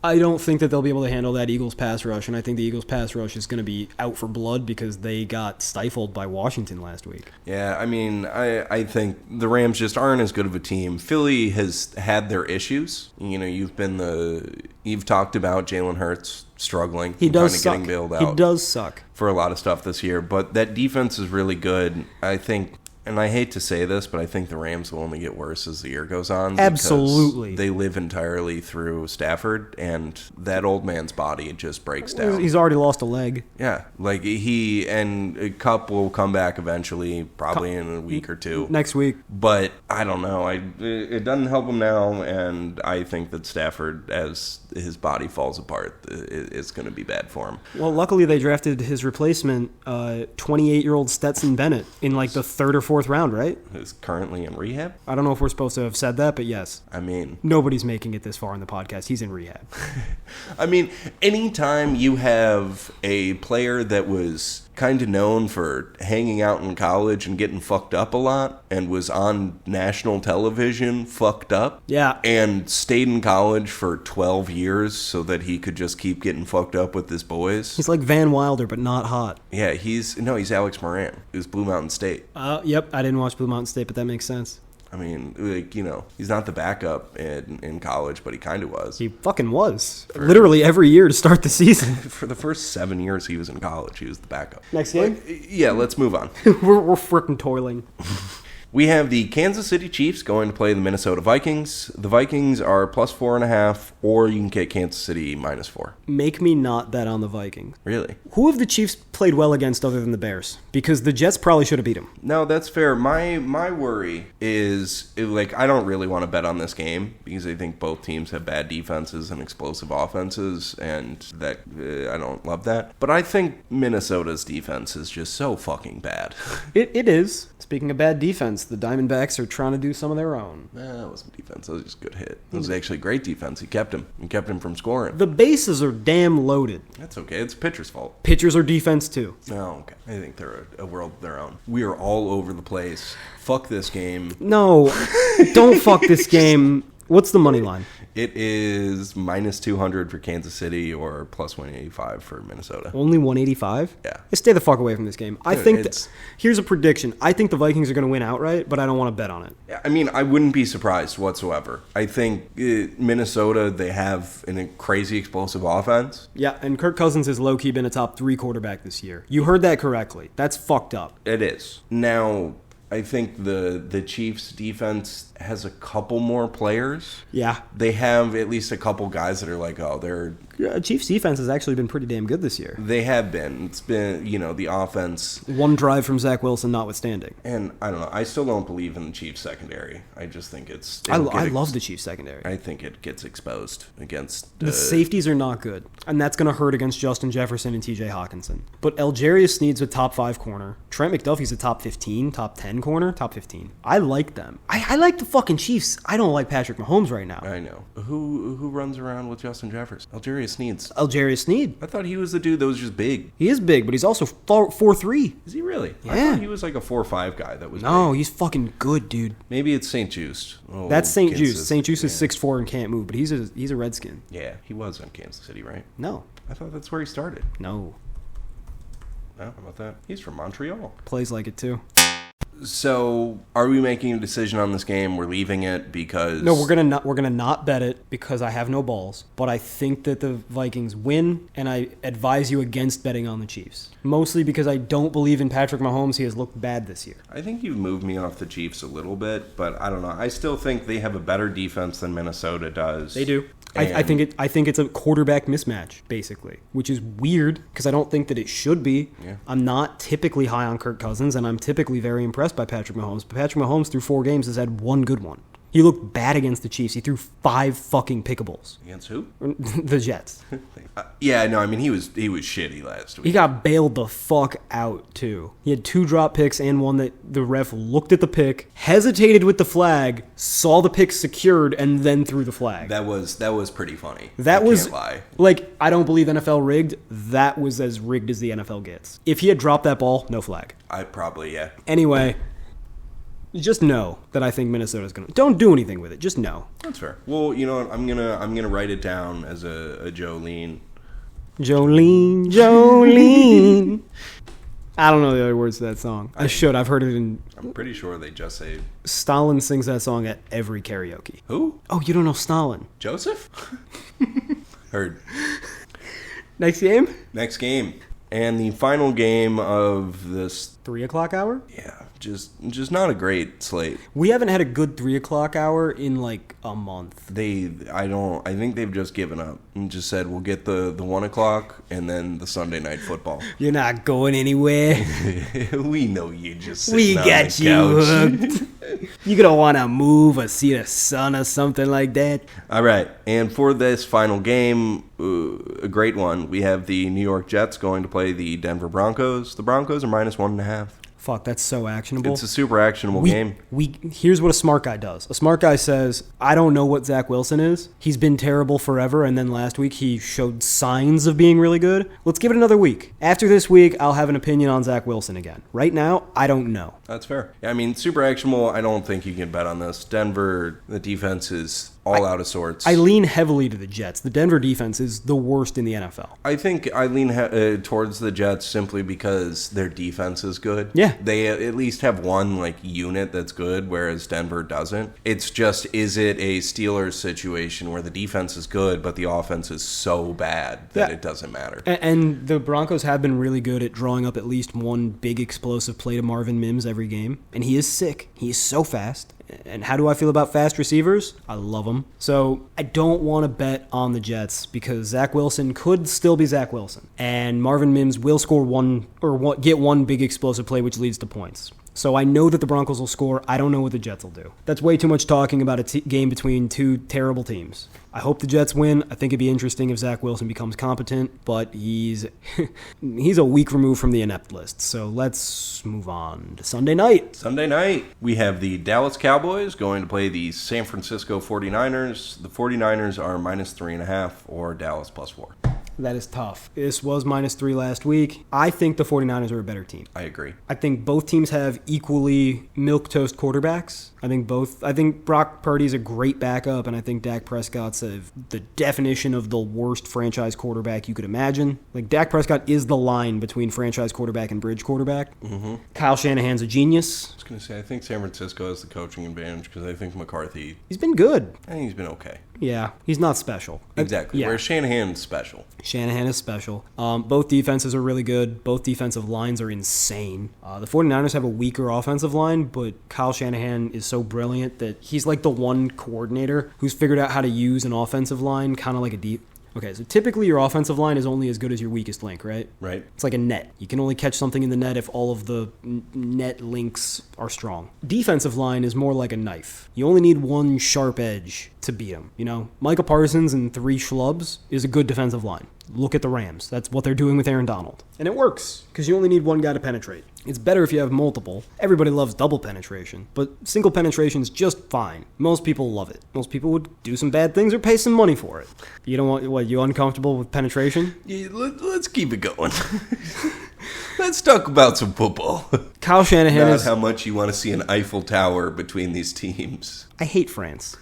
I don't think that they'll be able to handle that Eagles pass rush, and I think the Eagles pass rush is going to be out for blood because they got stifled by Washington last week. Yeah, I mean, I think the Rams just aren't as good of a team. Philly has had their issues. You know, you've talked about Jalen Hurts struggling. He does suck. Getting bailed out. He does suck For a lot of stuff this year, but that defense is really good. I think, and I hate to say this, but I think the Rams will only get worse as the year goes on. Absolutely. They live entirely through Stafford, and that old man's body just breaks down. He's already lost a leg. Yeah, like he and Cup will come back eventually, probably in a week or two. Next week. But I don't know. It doesn't help him now, and I think that Stafford, as his body falls apart, it's going to be bad for him. Well, luckily they drafted his replacement, 28-year-old Stetson Bennett, in like the third or fourth round, right? Who's currently in rehab? I don't know if we're supposed to have said that, but yes. I mean, nobody's making it this far in the podcast. He's in rehab. I mean, anytime you have a player that was kind of known for hanging out in college and getting fucked up a lot and was on national television fucked up, yeah, and stayed in college for 12 years so that he could just keep getting fucked up with his boys. He's like Van Wilder, but not hot. Yeah, he's Alex Moran, who's Blue Mountain State. Yep, I didn't watch Blue Mountain State, but that makes sense. I mean, like, you know, he's not the backup in college, but he kind of was. He fucking was. Literally every year to start the season. For the first 7 years he was in college, he was the backup. Next game? Yeah, let's move on. We're freaking toiling. We have the Kansas City Chiefs going to play the Minnesota Vikings. The Vikings are plus 4.5, or you can get Kansas City -4. Make me not bet on the Vikings. Really? Who have the Chiefs played well against other than the Bears? Because the Jets probably should have beat them. No, that's fair. My worry is, like, I don't really want to bet on this game because I think both teams have bad defenses and explosive offenses, and that I don't love that. But I think Minnesota's defense is just so fucking bad. It is. Speaking of bad defense, the Diamondbacks are trying to do some of their own. That wasn't defense. That was just a good hit. It was actually great defense. He kept him from scoring. The bases are damn loaded. That's okay. It's pitcher's fault. Pitchers are defense too. Oh, okay. I think they're a world of their own. We are all over the place. Fuck this game. No, don't fuck this game. What's the money line? It is -200 for Kansas City or plus 185 for Minnesota. Only 185? Yeah. Stay the fuck away from this game. I Dude, think here's a prediction. I think the Vikings are going to win outright, but I don't want to bet on it. I mean, I wouldn't be surprised whatsoever. I think Minnesota, they have a crazy explosive offense. Yeah, and Kirk Cousins has low-key been a top 3 quarterback this year. You heard that correctly. That's fucked up. It is. Now, I think the Chiefs' defense has a couple more players. Yeah. They have at least a couple guys that are like, oh, they're... Chiefs' defense has actually been pretty damn good this year. They have been. It's been, you know, the offense... One drive from Zach Wilson notwithstanding. And I don't know. I still don't believe in the Chiefs' secondary. I just think it's... I love the Chiefs' secondary. I think it gets exposed against... The safeties are not good. And that's going to hurt against Justin Jefferson and TJ Hawkinson. But Algerius Sneed's a top 5 corner. Trent McDuffie's a top 15, top 10 corner, top 15. I like them. I like the fucking Chiefs. I don't like Patrick Mahomes right now. I know. Who runs around with Justin Jefferson? Algerius Sneed. I thought he was the dude that was just big. He is big, but he's also 4'3". Is he really? Yeah. I thought he was like a 4'5" guy that was No, big. he's fucking good, dude. Maybe it's St. Juice. Oh, That's St. Kansas. Juice. St. Juice is 6'4" and can't move, but he's a Redskin. Yeah, he was in Kansas City, right? No. I thought that's where he started. No. Oh, how about that? He's from Montreal. Plays like it, too. So, are we making a decision on this game? We're leaving it because... No, we're gonna not bet it because I have no balls. But I think that the Vikings win, and I advise you against betting on the Chiefs. Mostly because I don't believe in Patrick Mahomes. He has looked bad this year. I think you've moved me off the Chiefs a little bit, but I don't know. I still think they have a better defense than Minnesota does. They do. I think it's a quarterback mismatch, basically, which is weird because I don't think that it should be. Yeah. I'm not typically high on Kirk Cousins, and I'm typically very impressed by Patrick Mahomes. But Patrick Mahomes, through 4 games, has had 1 good one. He looked bad against the Chiefs. He threw 5 fucking pickables. Against who? The Jets. Yeah, no, I mean, he was shitty last week. He got bailed the fuck out, too. He had 2 drop picks and one that the ref looked at the pick, hesitated with the flag, saw the pick secured, and then threw the flag. That was pretty funny. That I was, can't lie. like, I don't believe NFL rigged. That was as rigged as the NFL gets. If he had dropped that ball, no flag. I probably, yeah. Anyway, Just know that I think Minnesota's going to... Don't do anything with it. Just know. That's fair. Well, you know what? I'm gonna write it down as a Jolene. Jolene. I don't know the other words to that song. I should. I've heard it in... I'm pretty sure they just say... Stalin sings that song at every karaoke. Who? Oh, you don't know Stalin. Joseph? Heard. Next game? Next game. And the final game of this... 3 o'clock hour? Yeah, just not a great slate. We haven't had a good 3 o'clock hour in like a month. I think they've just given up and just said, we'll get the 1 o'clock and then the Sunday night football. You're not going anywhere. We know you just We sitting on got the you couch. hooked. You're going to want to move or see the sun or something like that. All right. And for this final game, a great one, we have the New York Jets going to play the Denver Broncos. The Broncos are minus 1.5. Fuck, that's so actionable. It's a super actionable game. Here's what a smart guy does. A smart guy says, I don't know what Zach Wilson is. He's been terrible forever, and then last week he showed signs of being really good. Let's give it another week. After this week, I'll have an opinion on Zach Wilson again. Right now, I don't know. That's fair. I mean, super actionable, I don't think you can bet on this. Denver, the defense is all out of sorts. I lean heavily to the Jets. The Denver defense is the worst in the NFL. I think I lean towards the Jets simply because their defense is good. Yeah. They at least have one unit that's good, whereas Denver doesn't. It's just, is it a Steelers situation where the defense is good, but the offense is so bad that it doesn't matter? And the Broncos have been really good at drawing up at least one big explosive play to Marvin Mims every game. And he is sick. He is so fast. And how do I feel about fast receivers? I love them. So I don't want to bet on the Jets because Zach Wilson could still be Zach Wilson. And Marvin Mims will score get one big explosive play, which leads to points. So I know that the Broncos will score. I don't know what the Jets will do. That's way too much talking about a game between two terrible teams. I hope the Jets win. I think it'd be interesting if Zach Wilson becomes competent, but he's a week removed from the inept list. So let's move on to Sunday night. Sunday night, we have the Dallas Cowboys going to play the San Francisco 49ers. The 49ers are minus 3.5 or Dallas plus 4. That is tough. This was minus 3 last week. I think the 49ers are a better team. I agree. I think both teams have equally milquetoast quarterbacks. I think Brock Purdy's a great backup, and I think Dak Prescott's the definition of the worst franchise quarterback you could imagine. Like, Dak Prescott is the line between franchise quarterback and bridge quarterback. Mm-hmm. Kyle Shanahan's a genius. I was going to say, I think San Francisco has the coaching advantage because I think McCarthy... He's been good. I think he's been okay. Yeah, he's not special. Exactly. Yeah. Whereas Shanahan's special. Shanahan is special. Both defenses are really good. Both defensive lines are insane. The 49ers have a weaker offensive line, but Kyle Shanahan is so brilliant that he's like the one coordinator who's figured out how to use an offensive line kind of like a deep... Okay, so typically your offensive line is only as good as your weakest link, right? Right. It's like a net. You can only catch something in the net if all of the net links are strong. Defensive line is more like a knife. You only need one sharp edge to beat him. You know, Micah Parsons and 3 schlubs is a good defensive line. Look at the Rams. That's what they're doing with Aaron Donald. And it works, because you only need one guy to penetrate. It's better if you have multiple. Everybody loves double penetration, but single penetration is just fine. Most people love it. Most people would do some bad things or pay some money for it. You don't want, what, you uncomfortable with penetration? Yeah, let's keep it going. Let's talk about some football. Kyle Shanahan Not how much you want to see an Eiffel Tower between these teams. I hate France.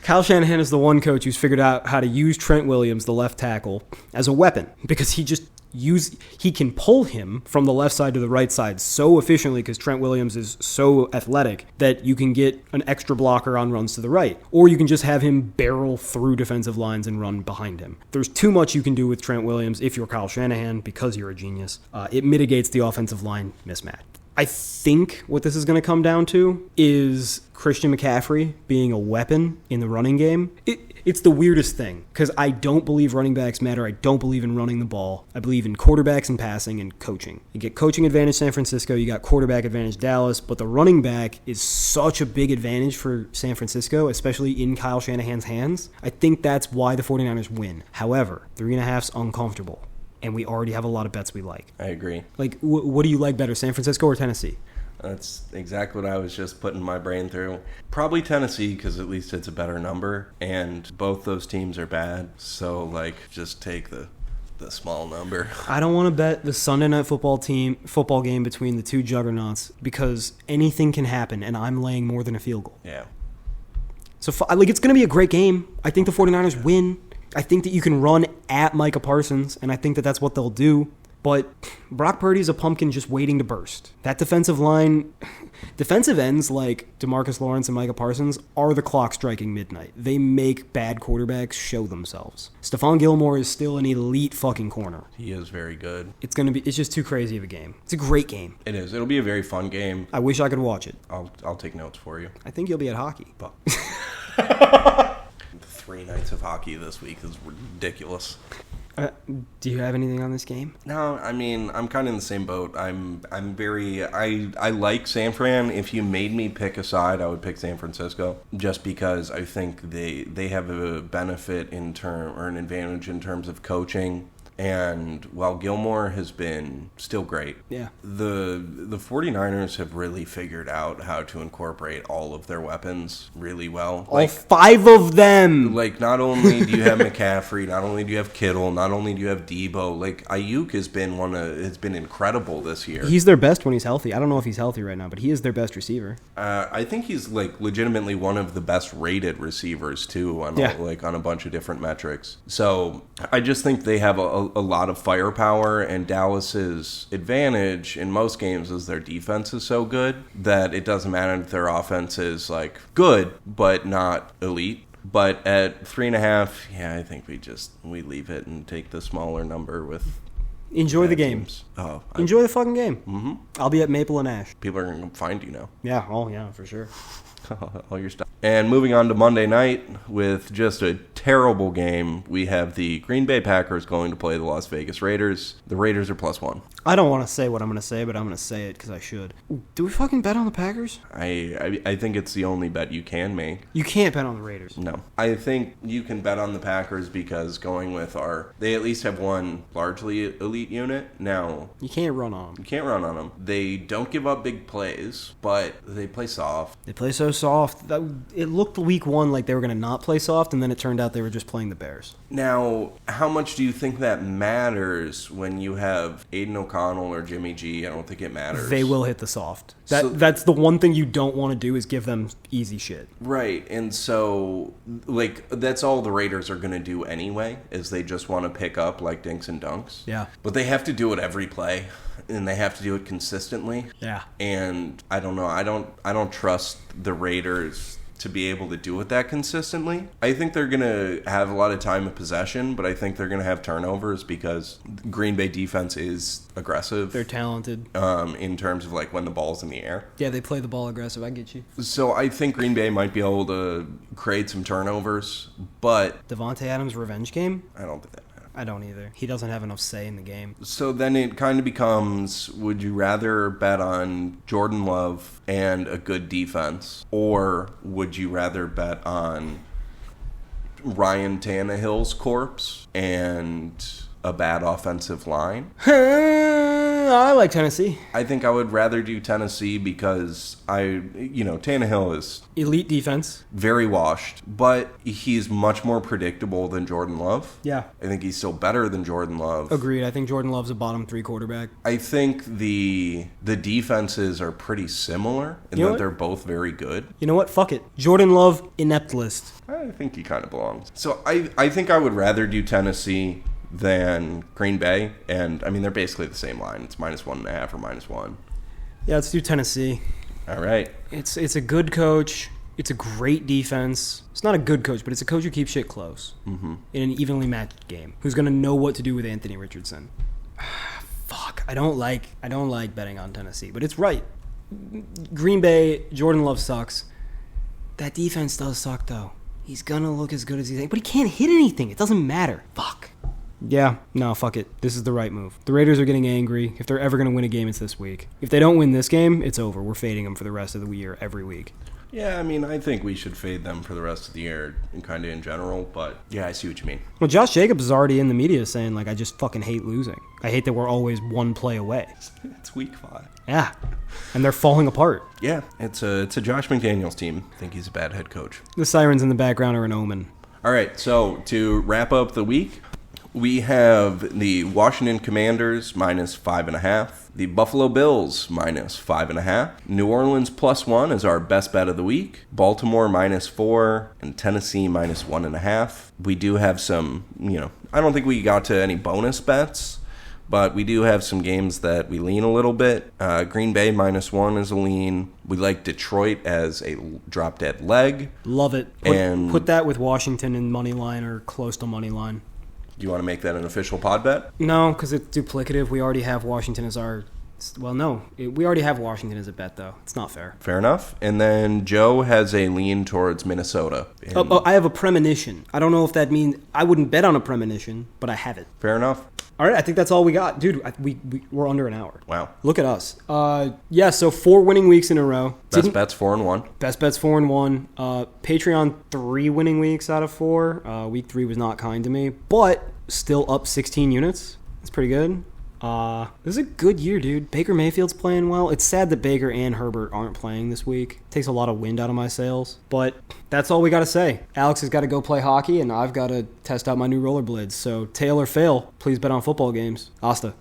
Kyle Shanahan is the one coach who's figured out how to use Trent Williams, the left tackle, as a weapon because he can pull him from the left side to the right side so efficiently because Trent Williams is so athletic that you can get an extra blocker on runs to the right. Or you can just have him barrel through defensive lines and run behind him. There's too much you can do with Trent Williams if you're Kyle Shanahan because you're a genius. It mitigates the offensive line mismatch. I think what this is going to come down to is Christian McCaffrey being a weapon in the running game. It's the weirdest thing because I don't believe running backs matter. I don't believe in running the ball. I believe in quarterbacks and passing and coaching. You get coaching advantage San Francisco, you got quarterback advantage Dallas, but the running back is such a big advantage for San Francisco, especially in Kyle Shanahan's hands. I think that's why the 49ers win. However, 3.5's uncomfortable. And we already have a lot of bets we like. I agree. Like, what do you like better, San Francisco or Tennessee? That's exactly what I was just putting my brain through. Probably Tennessee, because at least it's a better number, and both those teams are bad. So, just take the the small number. I don't want to bet the Sunday night football game between the two juggernauts because anything can happen, and I'm laying more than a field goal. Yeah. So, it's going to be a great game. I think the 49ers win. I think that you can run at Micah Parsons, and I think that that's what they'll do. But Brock Purdy's a pumpkin just waiting to burst. That defensive line, defensive ends like DeMarcus Lawrence and Micah Parsons are the clock striking midnight. They make bad quarterbacks show themselves. Stephon Gilmore is still an elite fucking corner. He is very good. It's just too crazy of a game. It's a great game. It is. It'll be a very fun game. I wish I could watch it. I'll take notes for you. I think you'll be at hockey. The 3 nights of hockey this week is ridiculous. Do you have anything on this game? No, I mean, I'm kind of in the same boat. I like San Fran. If you made me pick a side, I would pick San Francisco, just because I think they have a benefit or an advantage in terms of coaching. And while Gilmore has been still great, yeah, the 49ers have really figured out how to incorporate all of their weapons really well. All 5 of them! Like, not only do you have McCaffrey, not only do you have Kittle, not only do you have Debo, like, Ayuk has been incredible this year. He's their best when he's healthy. I don't know if he's healthy right now, but he is their best receiver. I think he's, like, legitimately one of the best rated receivers, too, on a bunch of different metrics. So, I just think they have a lot of firepower, and Dallas's advantage in most games is their defense is so good that it doesn't matter if their offense is like good but not elite. But at 3.5, yeah, I think we leave it and take the smaller number with. Enjoy the game. Enjoy the fucking game. Mm-hmm. I'll be at Maple and Ash. People are going to find you now. Yeah, for sure. All your stuff. And moving on to Monday night with just a terrible game, we have the Green Bay Packers going to play the Las Vegas Raiders. The Raiders are +1. I don't want to say what I'm going to say, but I'm going to say it because I should. Do we fucking bet on the Packers? I think it's the only bet you can make. You can't bet on the Raiders. No. I think you can bet on the Packers because going with they at least have one largely elite unit. Now, you can't run on them. You can't run on them. They don't give up big plays, but they play soft. They play so soft. It looked week 1 like they were going to not play soft, and then it turned out they were just playing the Bears. Now, how much do you think that matters when you have Aiden O'Connell or Jimmy G? I don't think it matters. They will hit the soft. That's the one thing you don't want to do is give them easy shit. Right, and so, like, that's all the Raiders are going to do anyway, is they just want to pick up, like, dinks and dunks. Yeah. But they have to do it every play, and they have to do it consistently. Yeah. And I don't know, I don't trust the Raiders to be able to do it that consistently. I think they're going to have a lot of time of possession, but I think they're going to have turnovers because Green Bay defense is aggressive. They're talented. In terms of like when the ball's in the air. Yeah, they play the ball aggressive. I get you. So I think Green Bay might be able to create some turnovers, but Devontae Adams' revenge game? I don't think that. I don't either. He doesn't have enough say in the game. So then it kind of becomes, would you rather bet on Jordan Love and a good defense, or would you rather bet on Ryan Tannehill's corpse and a bad offensive line? I like Tennessee. I think I would rather do Tennessee because Tannehill is elite defense, very washed, but he's much more predictable than Jordan Love. Yeah. I think he's still better than Jordan Love. Agreed. I think Jordan Love's a bottom 3 quarterback. I think the defenses are pretty similar in that they're both very good. You know what? Fuck it. Jordan Love, inept list. I think he kind of belongs. So I think I would rather do Tennessee than Green Bay, and I mean they're basically the same line. It's -1.5 or -1. Yeah, let's do Tennessee. All right. It's a good coach. It's a great defense. It's not a good coach, but it's a coach who keeps shit close in an evenly matched game. Who's gonna know what to do with Anthony Richardson? Fuck, I don't like betting on Tennessee, but it's right. Green Bay, Jordan Love sucks. That defense does suck though. He's gonna look as good as he's, but he can't hit anything. It doesn't matter. Fuck. Yeah, no, fuck it. This is the right move. The Raiders are getting angry. If they're ever going to win a game, it's this week. If they don't win this game, it's over. We're fading them for the rest of the year every week. Yeah, I mean, I think we should fade them for the rest of the year and kind of in general, but yeah, I see what you mean. Well, Josh Jacobs is already in the media saying, like, I just fucking hate losing. I hate that we're always one play away. It's week 5. Yeah, and they're falling apart. Yeah, it's a Josh McDaniels team. I think he's a bad head coach. The sirens in the background are an omen. All right, so to wrap up the week, We have the Washington Commanders -5.5. The Buffalo Bills -5.5. New Orleans +1 is our best bet of the week. Baltimore -4 and Tennessee -1.5. We do have some, I don't think we got to any bonus bets, but we do have some games that we lean a little bit. Green Bay -1 is a lean. We like Detroit as a drop-dead leg. Love it. Put that with Washington in money line or close to money line. Do you want to make that an official pod bet? No, because it's duplicative. We already have Washington as our... Well, no. We already have Washington as a bet, though. It's not fair. Fair enough. And then Joe has a lean towards Minnesota. I have a premonition. I don't know if that means... I wouldn't bet on a premonition, but I have it. Fair enough. All right, I think that's all we got. Dude, we're under an hour. Wow. Look at us. So 4 winning weeks in a row. Best bets 4-1. Best bets 4-1. Patreon 3 winning weeks out of 4. Week 3 was not kind to me, but still up 16 units. That's pretty good. This is a good year, dude. Baker Mayfield's playing well. It's sad that Baker and Herbert aren't playing this week. Takes a lot of wind out of my sails. But that's all we got to say. Alex has got to go play hockey, and I've got to test out my new rollerblades. So tail or fail, please bet on football games. Asta.